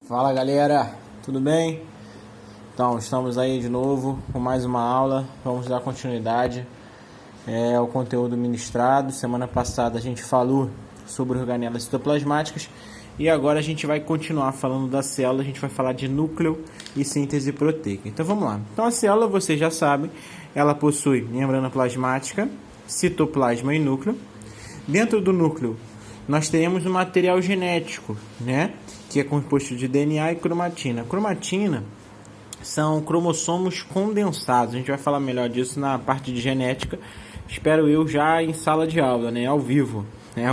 Fala galera, tudo bem? Então, estamos aí de novo com mais uma aula. Vamos dar continuidade ao conteúdo ministrado. Semana passada a gente falou sobre organelas citoplasmáticas e agora a gente vai continuar falando da célula. A gente vai falar de núcleo e síntese proteica. Então vamos lá. Então a célula, vocês já sabem, ela possui membrana plasmática, citoplasma e núcleo. Dentro do núcleo nós teremos um material genético, né? Que é composto de DNA e cromatina. Cromatina são cromossomos condensados. A gente vai falar melhor disso na parte de genética. Espero eu já em sala de aula, né? Ao vivo. Né?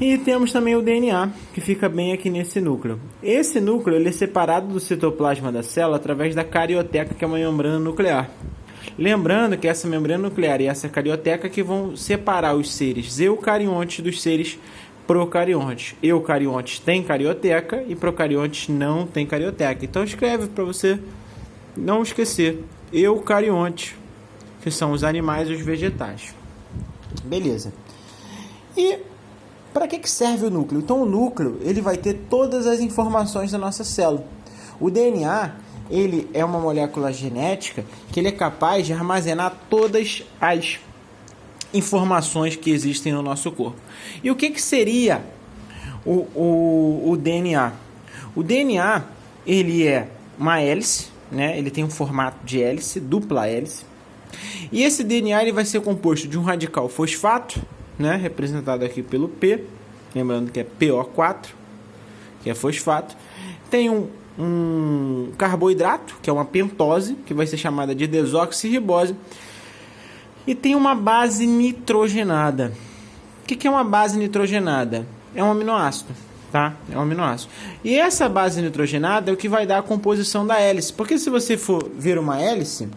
E temos também o DNA, que fica bem aqui nesse núcleo. Esse núcleo ele é separado do citoplasma da célula através da carioteca, que é uma membrana nuclear. Lembrando que essa membrana nuclear e essa carioteca que vão separar os seres eucariontes dos seres procariontes. Eucariontes têm carioteca e procariontes não têm carioteca. Então escreve para você não esquecer. Eucariontes, que são os animais e os vegetais. Beleza. E para que serve o núcleo? Então o núcleo ele vai ter todas as informações da nossa célula. O DNA ele é uma molécula genética que ele é capaz de armazenar todas as informações que existem no nosso corpo. E o que seria o DNA? O DNA ele é uma hélice, né? Ele tem um formato de hélice, dupla hélice. E esse DNA ele vai ser composto de um radical fosfato, né? Representado aqui pelo P, lembrando que é PO4, que é fosfato. Tem um carboidrato, que é uma pentose, que vai ser chamada de desoxirribose. E tem uma base nitrogenada. O que é uma base nitrogenada? É um aminoácido, tá? É um aminoácido. E essa base nitrogenada é o que vai dar a composição da hélice. Porque se você for ver uma hélice,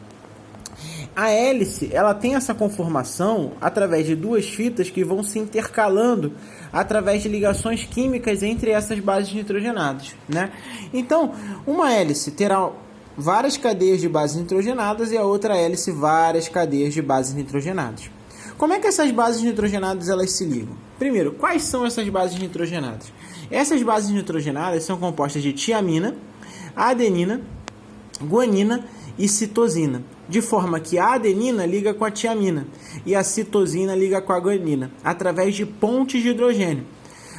a hélice ela tem essa conformação através de duas fitas que vão se intercalando através de ligações químicas entre essas bases nitrogenadas, né? Então, uma hélice terá várias cadeias de bases nitrogenadas e a outra hélice várias cadeias de bases nitrogenadas. Como é que essas bases nitrogenadas elas se ligam? Primeiro, quais são essas bases nitrogenadas? Essas bases nitrogenadas são compostas de tiamina, adenina, guanina e citosina, de forma que a adenina liga com a tiamina e a citosina liga com a guanina, através de pontes de hidrogênio.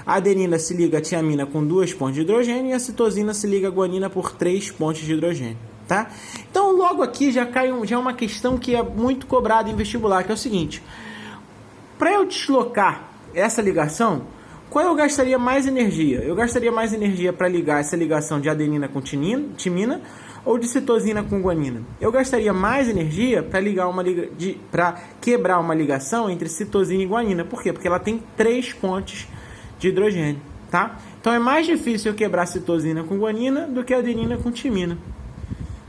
A adenina se liga à tiamina com 2 pontos de hidrogênio e a citosina se liga à guanina por 3 pontos de hidrogênio, tá? Então, logo aqui já é uma questão que é muito cobrada em vestibular, que é o seguinte: para eu deslocar essa ligação, qual eu gastaria mais energia? Eu gastaria mais energia para ligar essa ligação de adenina com timina ou de citosina com guanina? Eu gastaria mais energia para quebrar uma ligação entre citosina e guanina. Por quê? Porque ela tem 3 pontes de hidrogênio, tá? Então é mais difícil eu quebrar citosina com guanina do que adenina com timina.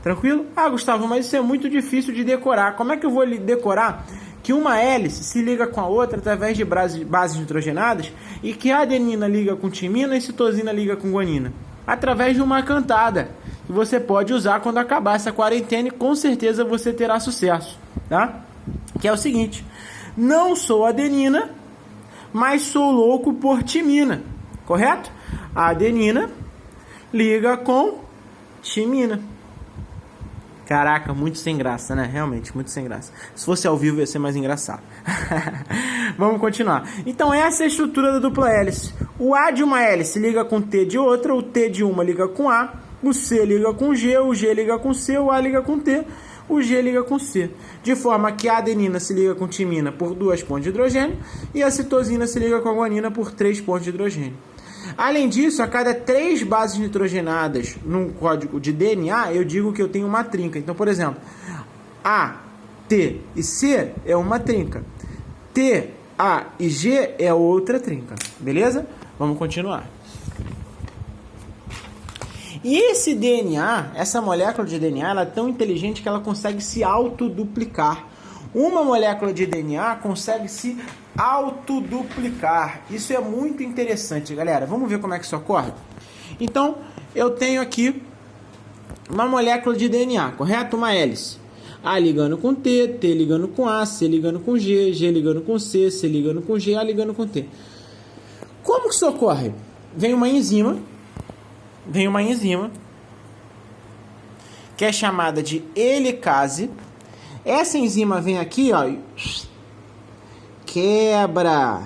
Tranquilo? Ah, Gustavo, mas isso é muito difícil de decorar. Como é que eu vou decorar que uma hélice se liga com a outra através de bases nitrogenadas e que a adenina liga com timina e citosina liga com guanina? Através de uma cantada que você pode usar quando acabar essa quarentena e com certeza você terá sucesso, tá? Que é o seguinte: não sou adenina, mas sou louco por timina, correto? A adenina liga com timina. Caraca, muito sem graça, né? Realmente, muito sem graça. Se fosse ao vivo ia ser mais engraçado. Vamos continuar. Então essa é a estrutura da dupla hélice. O A de uma hélice liga com T de outra, o T de uma liga com A, o C liga com G, o G liga com C, o A liga com T, o G liga com C. De forma que a adenina se liga com timina por 2 pontos de hidrogênio e a citosina se liga com a guanina por 3 pontos de hidrogênio. Além disso, a cada 3 bases nitrogenadas num código de DNA, eu digo que eu tenho uma trinca. Então, por exemplo, A, T e C é uma trinca. T, A e G é outra trinca. Beleza? Vamos continuar. E esse DNA, essa molécula de DNA, ela é tão inteligente que ela consegue se autoduplicar. Uma molécula de DNA consegue se autoduplicar. Isso é muito interessante, galera. Vamos ver como é que isso ocorre? Então, eu tenho aqui uma molécula de DNA, correto? Uma hélice. A ligando com T, T ligando com A, C ligando com G, G ligando com C, C ligando com G, A ligando com T. Como que isso ocorre? Vem uma enzima vem uma enzima que é chamada de helicase. Essa enzima vem aqui, ó, quebra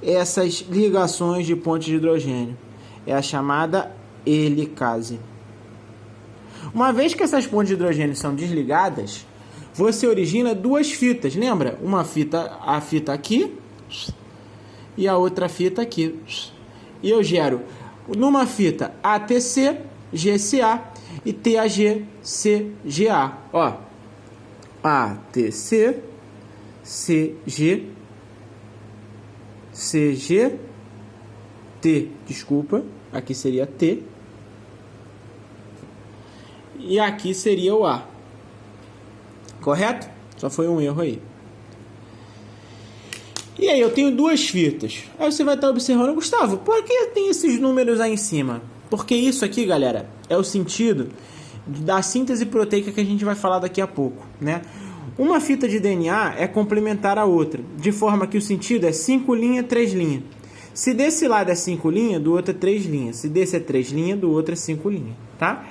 essas ligações de pontes de hidrogênio. É a chamada helicase. Uma vez que essas pontes de hidrogênio são desligadas, você origina duas fitas. Lembra? Uma fita, a fita aqui, e a outra fita aqui. E eu gero numa fita ATC, GCA e TAG, CGA. Ó, ATC, CG, CG, T, desculpa, aqui seria T, e aqui seria o A. Correto? Só foi um erro aí. E aí, eu tenho duas fitas. Aí você vai estar observando, Gustavo, por que tem esses números aí em cima? Porque isso aqui, galera, é o sentido da síntese proteica que a gente vai falar daqui a pouco, né? Uma fita de DNA é complementar a outra, de forma que o sentido é 5 linhas, 3 linhas. Se desse lado é 5 linhas, do outro é 3 linhas. Se desse é 3 linhas, do outro é 5 linhas, tá?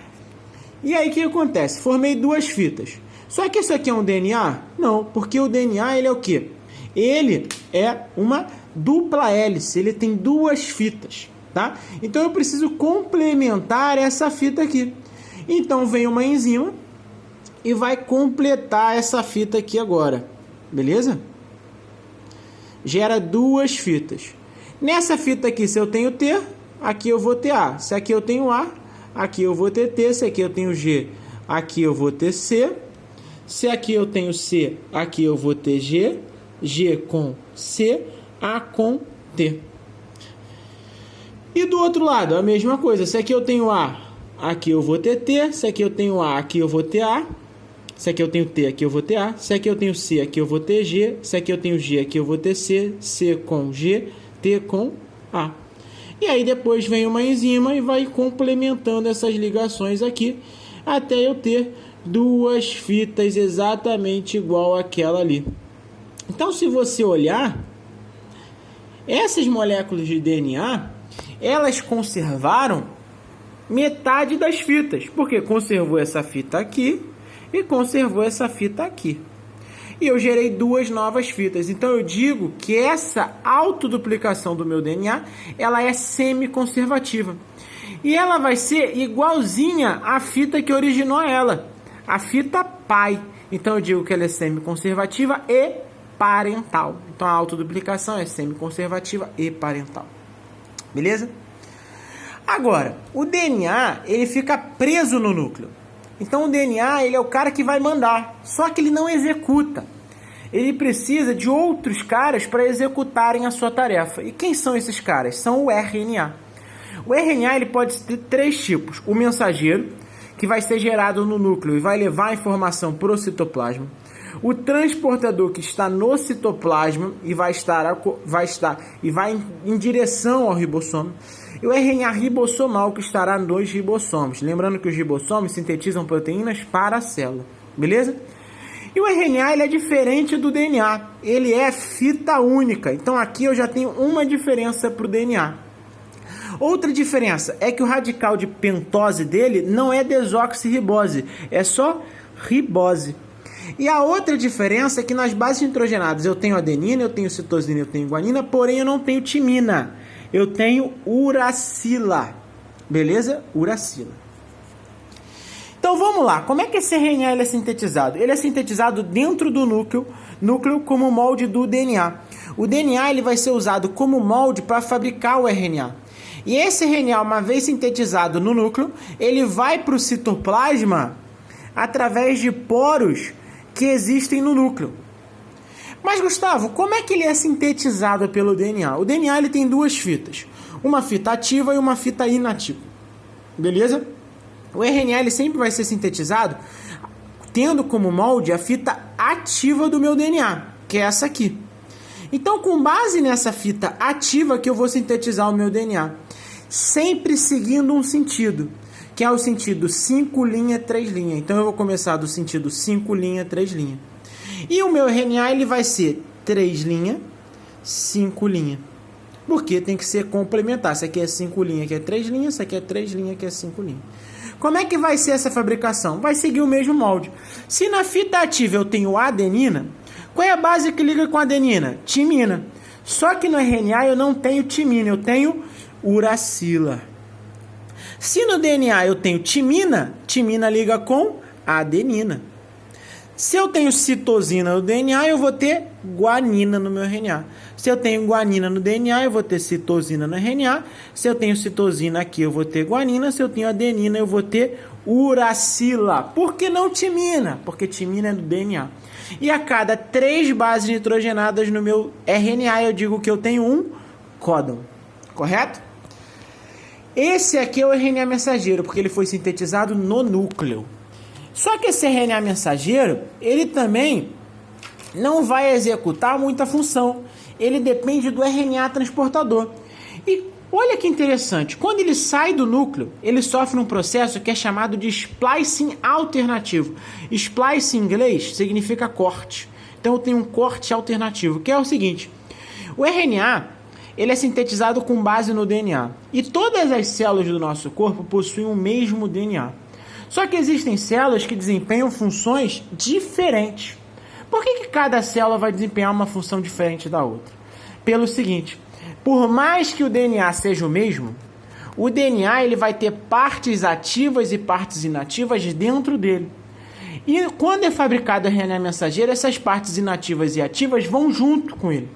E aí, o que acontece? Formei duas fitas. Só que isso aqui é um DNA? Não, porque o DNA, ele é o quê? Ele é uma dupla hélice, ele tem duas fitas, tá? Então, eu preciso complementar essa fita aqui. Então, vem uma enzima e vai completar essa fita aqui agora, beleza? Gera duas fitas. Nessa fita aqui, se eu tenho T, aqui eu vou ter A. Se aqui eu tenho A, aqui eu vou ter T. Se aqui eu tenho G, aqui eu vou ter C. Se aqui eu tenho C, aqui eu vou ter G. G com C, A com T. E do outro lado, a mesma coisa. Se aqui eu tenho A, aqui eu vou ter T. Se aqui eu tenho A, aqui eu vou ter A. Se aqui eu tenho T, aqui eu vou ter A. Se aqui eu tenho C, aqui eu vou ter G. Se aqui eu tenho G, aqui eu vou ter C. C com G, T com A. E aí depois vem uma enzima e vai complementando essas ligações aqui até eu ter duas fitas exatamente igual àquela ali. Então, se você olhar, essas moléculas de DNA, elas conservaram metade das fitas, porque conservou essa fita aqui e conservou essa fita aqui. E eu gerei duas novas fitas. Então, eu digo que essa autoduplicação do meu DNA, ela é semi-conservativa. E ela vai ser igualzinha à fita que originou ela, a fita pai. Então, eu digo que ela é semi-conservativa e parental. Então, a autoduplicação é semi-conservativa e parental. Beleza? Agora, o DNA, ele fica preso no núcleo. Então, o DNA, ele é o cara que vai mandar. Só que ele não executa. Ele precisa de outros caras para executarem a sua tarefa. E quem são esses caras? São o RNA. O RNA, ele pode ter três tipos. O mensageiro, que vai ser gerado no núcleo e vai levar a informação para o citoplasma. O transportador, que está no citoplasma e vai em direção ao ribossomo. E o RNA ribossomal, que estará nos ribossomos. Lembrando que os ribossomos sintetizam proteínas para a célula. Beleza? E o RNA, ele é diferente do DNA. Ele é fita única. Então aqui eu já tenho uma diferença para o DNA. Outra diferença é que o radical de pentose dele não é desoxirribose, é só ribose. E a outra diferença é que nas bases nitrogenadas eu tenho adenina, eu tenho citosina, eu tenho guanina, porém eu não tenho timina. Eu tenho uracila. Beleza? Uracila. Então vamos lá. Como é que esse RNA ele é sintetizado? Ele é sintetizado dentro do núcleo como molde do DNA. O DNA ele vai ser usado como molde para fabricar o RNA. E esse RNA, uma vez sintetizado no núcleo, ele vai para o citoplasma através de poros que existem no núcleo. Mas, Gustavo, como é que ele é sintetizado pelo DNA? O DNA ele tem duas fitas, uma fita ativa e uma fita inativa. Beleza? O RNA ele sempre vai ser sintetizado tendo como molde a fita ativa do meu DNA, que é essa aqui. Então, com base nessa fita ativa que eu vou sintetizar o meu DNA, sempre seguindo um sentido, que é o sentido 5 linha, 3 linha. Então, eu vou começar do sentido 5 linha, 3 linha. E o meu RNA ele vai ser 3 linha, 5 linha. porque tem que ser complementar. Isso aqui é 5 linhas, aqui é 3 linhas, isso aqui é 3 linhas, aqui é 5 linhas. Como é que vai ser essa fabricação? Vai seguir o mesmo molde. Se na fita ativa eu tenho adenina, qual é a base que liga com a adenina? Timina. Só que no RNA eu não tenho timina, eu tenho uracila. Se no DNA eu tenho timina, timina liga com adenina. Se eu tenho citosina no DNA, eu vou ter guanina no meu RNA. Se eu tenho guanina no DNA, eu vou ter citosina no RNA. Se eu tenho citosina aqui, eu vou ter guanina. Se eu tenho adenina, eu vou ter uracila. Por que não timina? Porque timina é do DNA. E a cada 3 bases nitrogenadas no meu RNA, eu digo que eu tenho um códon. Correto? Esse aqui é o RNA mensageiro, porque ele foi sintetizado no núcleo. Só que esse RNA mensageiro, ele também não vai executar muita função. Ele depende do RNA transportador. E olha que interessante, quando ele sai do núcleo, ele sofre um processo que é chamado de splicing alternativo. Splicing em inglês significa corte. Então eu tenho um corte alternativo, que é o seguinte: o RNA, ele é sintetizado com base no DNA. E todas as células do nosso corpo possuem o mesmo DNA. Só que existem células que desempenham funções diferentes. Por que cada célula vai desempenhar uma função diferente da outra? Pelo seguinte: por mais que o DNA seja o mesmo, o DNA ele vai ter partes ativas e partes inativas dentro dele. E quando é fabricado o RNA mensageiro, essas partes inativas e ativas vão junto com ele.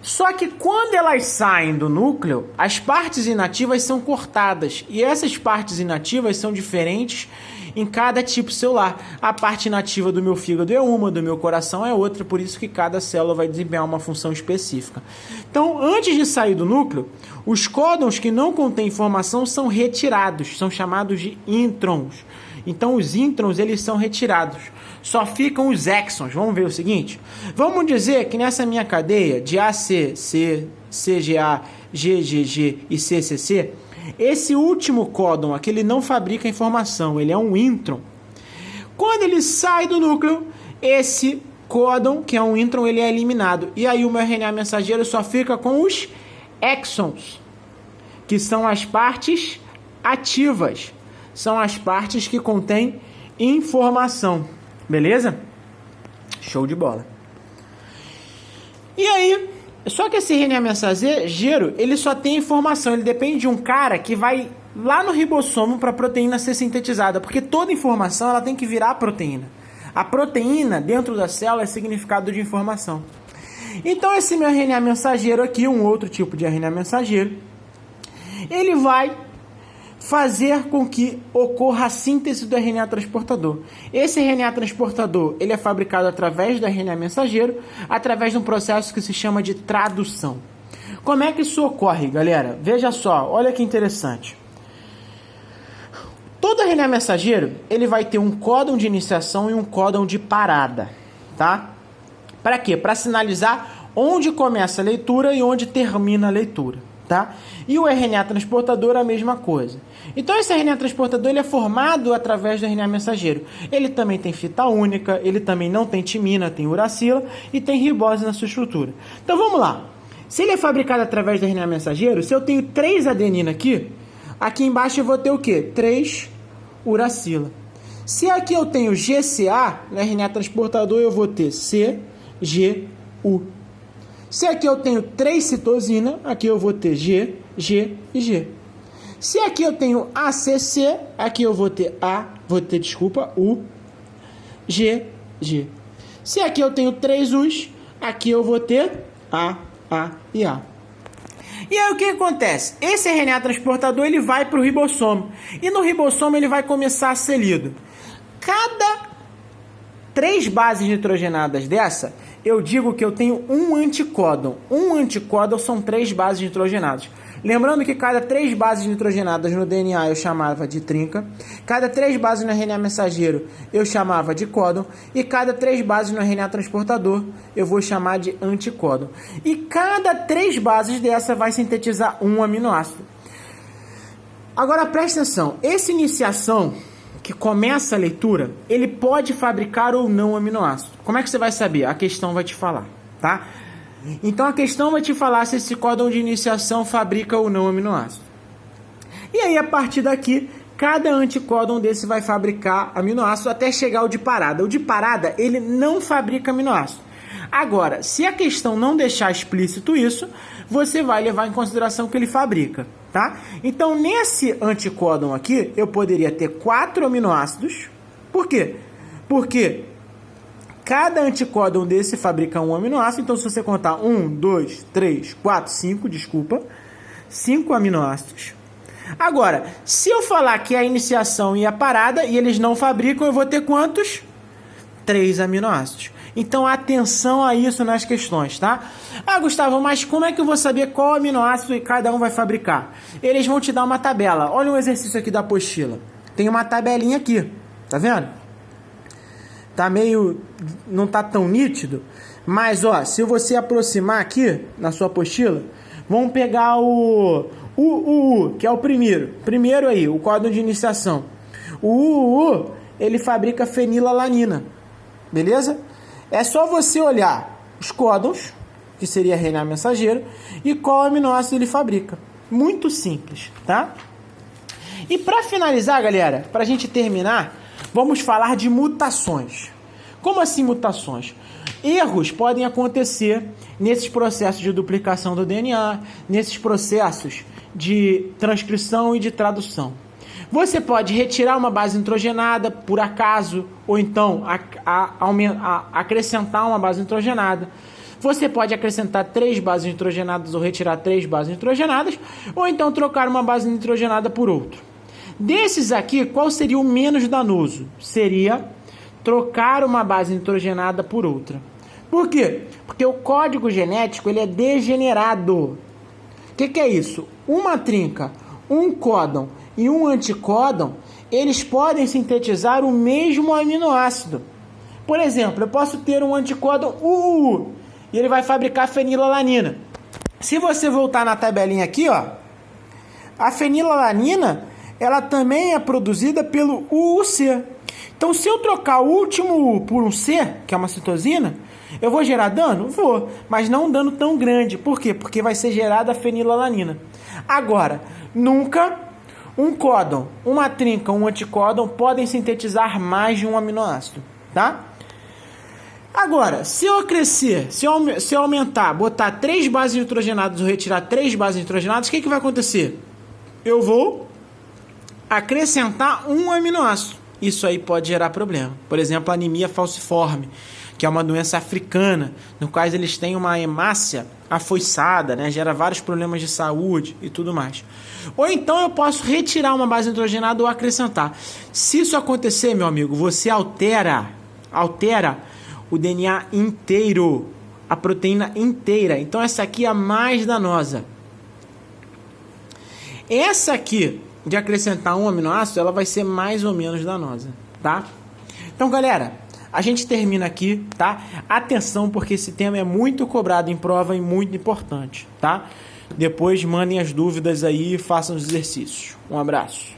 Só que quando elas saem do núcleo, as partes inativas são cortadas. E essas partes inativas são diferentes em cada tipo celular. A parte inativa do meu fígado é uma, do meu coração é outra, por isso que cada célula vai desempenhar uma função específica. Então, antes de sair do núcleo, os códons que não contêm informação são retirados, são chamados de introns. Então, os introns, eles são retirados. Só ficam os exons. Vamos ver o seguinte? Vamos dizer que nessa minha cadeia de AC, C, CGA, GGG e CCC, esse último códon aqui, ele não fabrica informação, ele é um intron. Quando ele sai do núcleo, esse códon, que é um intron, ele é eliminado. E aí o meu RNA mensageiro só fica com os exons, que são as partes ativas. São as partes que contêm informação. Beleza? Show de bola. E aí, só que esse RNA mensageiro, ele só tem informação, ele depende de um cara que vai lá no ribossomo para a proteína ser sintetizada, porque toda informação ela tem que virar proteína. A proteína dentro da célula é significado de informação. Então esse meu RNA mensageiro aqui, um outro tipo de RNA mensageiro, ele vai fazer com que ocorra a síntese do RNA transportador. Esse RNA transportador, ele é fabricado através do RNA mensageiro, através de um processo que se chama de tradução. Como é que isso ocorre, galera? Veja só, olha que interessante. Todo RNA mensageiro, ele vai ter um códon de iniciação e um códon de parada, tá? Para quê? Para sinalizar onde começa a leitura e onde termina a leitura, tá? E o RNA transportador é a mesma coisa. Então esse RNA transportador ele é formado através do RNA mensageiro. Ele também tem fita única, ele também não tem timina, tem uracila e tem ribose na sua estrutura. Então vamos lá. Se ele é fabricado através do RNA mensageiro, se eu tenho 3 adenina aqui embaixo eu vou ter o quê? 3 uracila. Se aqui eu tenho GCA, no RNA transportador eu vou ter C, G, U. Se aqui eu tenho 3 citosina, aqui eu vou ter G, G e G. Se aqui eu tenho ACC, aqui eu vou ter U, G, G. Se aqui eu tenho 3 U's, aqui eu vou ter A e A. E aí o que acontece? Esse RNA transportador ele vai para o ribossomo. E no ribossomo ele vai começar a ser lido. Cada 3 bases nitrogenadas dessa, eu digo que eu tenho um anticódon. Um anticódon são 3 bases nitrogenadas. Lembrando que cada 3 bases nitrogenadas no DNA eu chamava de trinca, cada 3 bases no RNA mensageiro eu chamava de códon, e cada 3 bases no RNA transportador eu vou chamar de anticódon. E cada 3 bases dessa vai sintetizar um aminoácido. Agora preste atenção, essa iniciação que começa a leitura, ele pode fabricar ou não aminoácido. Como é que você vai saber? A questão vai te falar, tá? Então a questão vai te falar se esse códon de iniciação fabrica ou não aminoácido. E aí, a partir daqui, cada anticódon desse vai fabricar aminoácido até chegar ao de parada. O de parada, ele não fabrica aminoácido. Agora, se a questão não deixar explícito isso, você vai levar em consideração que ele fabrica, tá? Então, nesse anticódon aqui, eu poderia ter 4 aminoácidos. Por quê? Porque cada anticódon desse fabrica um aminoácido. Então, se você contar 1, 2, 3, 4, 5, 5 aminoácidos. Agora, se eu falar que é a iniciação e a parada e eles não fabricam, eu vou ter quantos? 3 aminoácidos. Então, atenção a isso nas questões, tá? Ah, Gustavo, mas como é que eu vou saber qual aminoácido cada um vai fabricar? Eles vão te dar uma tabela. Olha um exercício aqui da apostila. Tem uma tabelinha aqui, tá vendo? Tá meio... não tá tão nítido, mas, ó, se você aproximar aqui na sua apostila, vamos pegar o UU, que é o primeiro aí, o códon de iniciação. O UU, ele fabrica fenilalanina, beleza? É só você olhar os códons, que seria RNA mensageiro, e qual aminoácido ele fabrica. Muito simples, tá? E para finalizar, galera, para a gente terminar, vamos falar de mutações. Como assim mutações? Erros podem acontecer nesses processos de duplicação do DNA, nesses processos de transcrição e de tradução. Você pode retirar uma base nitrogenada por acaso, ou então acrescentar uma base nitrogenada. Você pode acrescentar 3 bases nitrogenadas ou retirar 3 bases nitrogenadas, ou então trocar uma base nitrogenada por outra. Desses aqui, qual seria o menos danoso? Seria trocar uma base nitrogenada por outra. Por quê? Porque o código genético ele é degenerado. O que é isso? Uma trinca, um códon e um anticódon, eles podem sintetizar o mesmo aminoácido. Por exemplo, eu posso ter um anticódon UU e ele vai fabricar fenilalanina. Se você voltar na tabelinha aqui, ó, a fenilalanina ela também é produzida pelo UUC. Então, se eu trocar o último U por um C, que é uma citosina, eu vou gerar dano? Vou, mas não um dano tão grande. Por quê? Porque vai ser gerada a fenilalanina. Agora, nunca um códon, uma trinca, um anticódon podem sintetizar mais de um aminoácido, tá? Agora, se eu crescer, se eu aumentar, botar 3 bases nitrogenadas ou retirar 3 bases nitrogenadas, o que vai acontecer? Eu vou acrescentar um aminoácido. Isso aí pode gerar problema. Por exemplo, a anemia falciforme, que é uma doença africana, no qual eles têm uma hemácia afoiçada, né? Gera vários problemas de saúde e tudo mais. Ou então eu posso retirar uma base nitrogenada ou acrescentar. Se isso acontecer, meu amigo, você altera o DNA inteiro, a proteína inteira. Então essa aqui é a mais danosa. Essa aqui, de acrescentar um aminoácido, ela vai ser mais ou menos danosa, tá? Então, galera, a gente termina aqui, tá? Atenção, porque esse tema é muito cobrado em prova e muito importante, tá? Depois mandem as dúvidas aí e façam os exercícios. Um abraço.